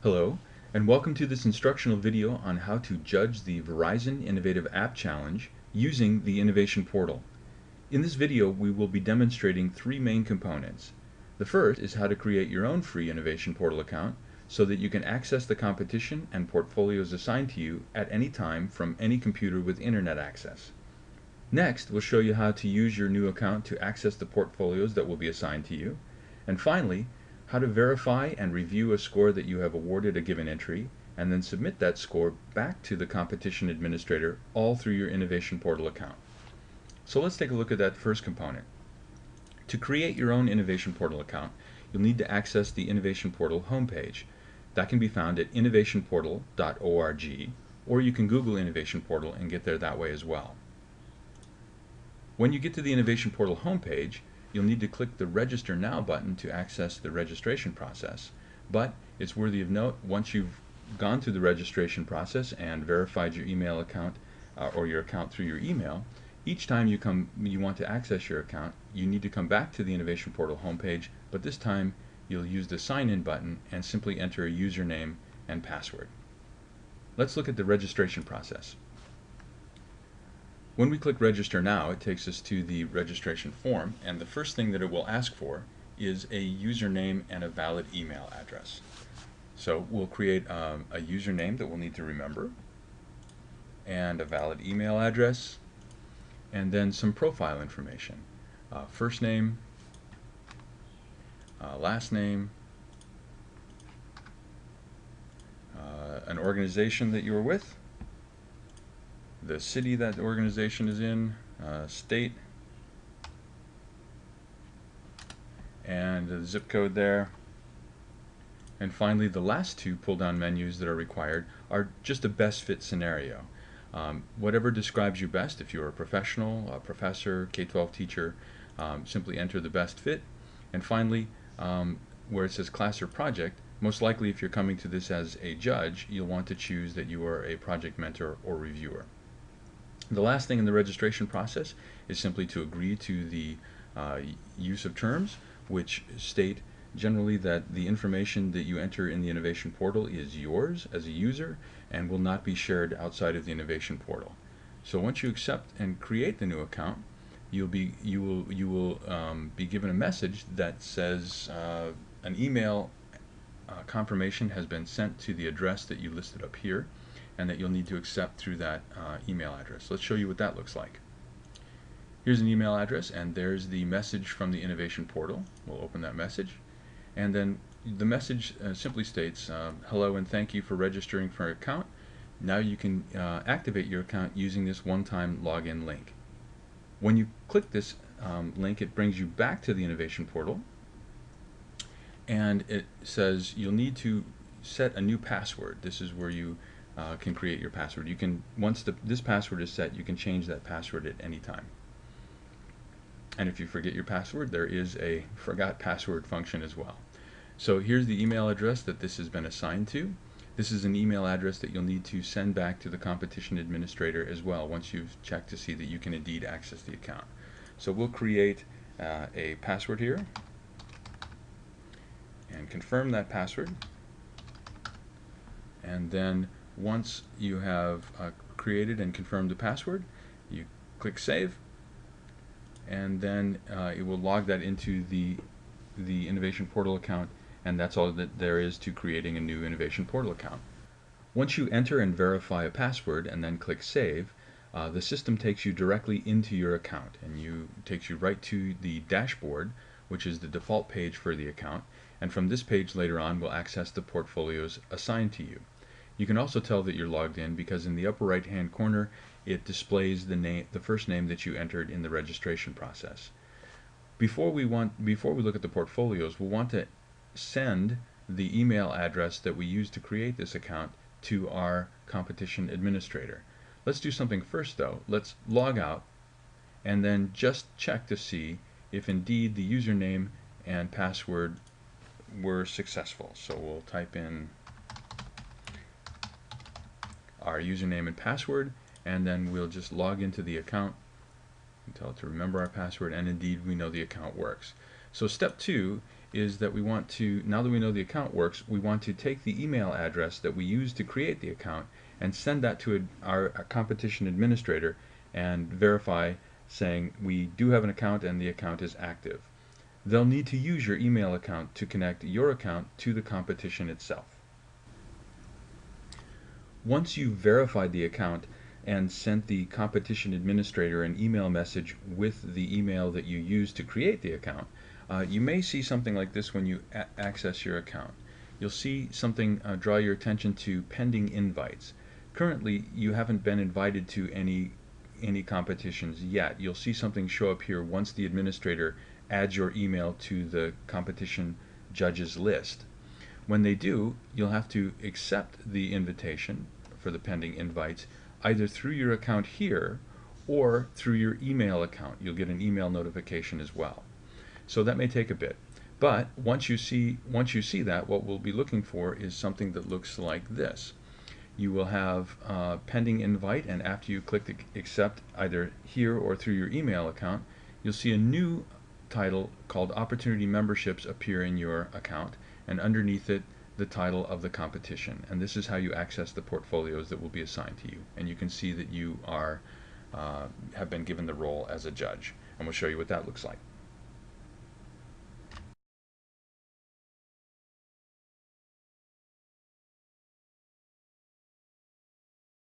Hello, and welcome to this instructional video on how to judge the Verizon Innovative App Challenge using the Innovation Portal. In this video, we will be demonstrating three main components. The first is how to create your own free Innovation Portal account so that you can access the competition and portfolios assigned to you at any time from any computer with internet access. Next, we'll show you how to use your new account to access the portfolios that will be assigned to you. And finally, how to verify and review a score that you have awarded a given entry, and then submit that score back to the competition administrator, all through your Innovation Portal account. So let's take a look at that first component. To create your own Innovation Portal account, you'll need to access the Innovation Portal homepage. That can be found at innovationportal.org, or you can Google Innovation Portal and get there that way as well. When you get to the Innovation Portal homepage, you'll need to click the Register Now button to access the registration process. But it's worthy of note, once you've gone through the registration process and verified your email account or your account through your email, each time you want to access your account, you need to come back to the Innovation Portal homepage, but this time you'll use the Sign In button and simply enter a username and password. Let's look at the registration process. When we click Register Now, it takes us to the registration form, and the first thing that it will ask for is a username and a valid email address. So we'll create a username that we'll need to remember, and a valid email address, and then some profile information. First name, last name, an organization that you were with, the city that the organization is in, state, and the zip code there. And finally, the last two pull-down menus that are required are just a best fit scenario. Whatever describes you best. If you're a professional, a professor, K-12 teacher, simply enter the best fit. And finally, where it says class or project, most likely if you're coming to this as a judge, you'll want to choose that you are a project mentor or reviewer. The last thing in the registration process is simply to agree to the use of terms, which state generally that the information that you enter in the Innovation Portal is yours as a user and will not be shared outside of the Innovation Portal. So once you accept and create the new account, you will be given a message that says an email confirmation has been sent to the address that you listed up here, and that you'll need to accept through that email address. Let's show you what that looks like. Here's an email address, and there's the message from the Innovation Portal. We'll open that message, and then the message simply states, hello and thank you for registering for your account. Now you can activate your account using this one-time login link. When you click this link, it brings you back to the Innovation Portal, and it says you'll need to set a new password. This is where you can create your password. You can, once this password is set, you can change that password at any time. And if you forget your password, there is a forgot password function as well. So here's the email address that this has been assigned to. This is an email address that you'll need to send back to the competition administrator as well once you've checked to see that you can indeed access the account. So we'll create a password here and confirm that password, and then once you have created and confirmed the password, you click Save, and then it will log that into the Innovation Portal account, and that's all that there is to creating a new Innovation Portal account. Once you enter and verify a password and then click Save, the system takes you directly into your account, and takes you right to the dashboard, which is the default page for the account, and from this page later on we'll access the portfolios assigned to you. You can also tell that you're logged in because in the upper right hand corner it displays the first name that you entered in the registration process. Before we look at the portfolios, we'll want to send the email address that we used to create this account to our competition administrator. Let's do something first though. Let's log out and then just check to see if indeed the username and password were successful. So we'll type in our username and password, and then we'll just log into the account and tell it to remember our password, and indeed we know the account works. So step 2 is that we want to, now that we know the account works, we want to take the email address that we used to create the account and send that to our competition administrator and verify, saying we do have an account and the account is active. They'll need to use your email account to connect your account to the competition itself. Once you've verified the account and sent the competition administrator an email message with the email that you used to create the account, you may see something like this when you access your account. You'll see something draw your attention to pending invites. Currently, you haven't been invited to any competitions yet. You'll see something show up here once the administrator adds your email to the competition judges list. When they do, you'll have to accept the invitation for the pending invites either through your account here or through your email account. You'll get an email notification as well. So that may take a bit. But once you see that, what we'll be looking for is something that looks like this. You will have pending invite, and after you click accept either here or through your email account, you'll see a new title called Opportunity Memberships appear in your account, and underneath it the title of the competition. And this is how you access the portfolios that will be assigned to you. And you can see that you have been given the role as a judge. And we'll show you what that looks like.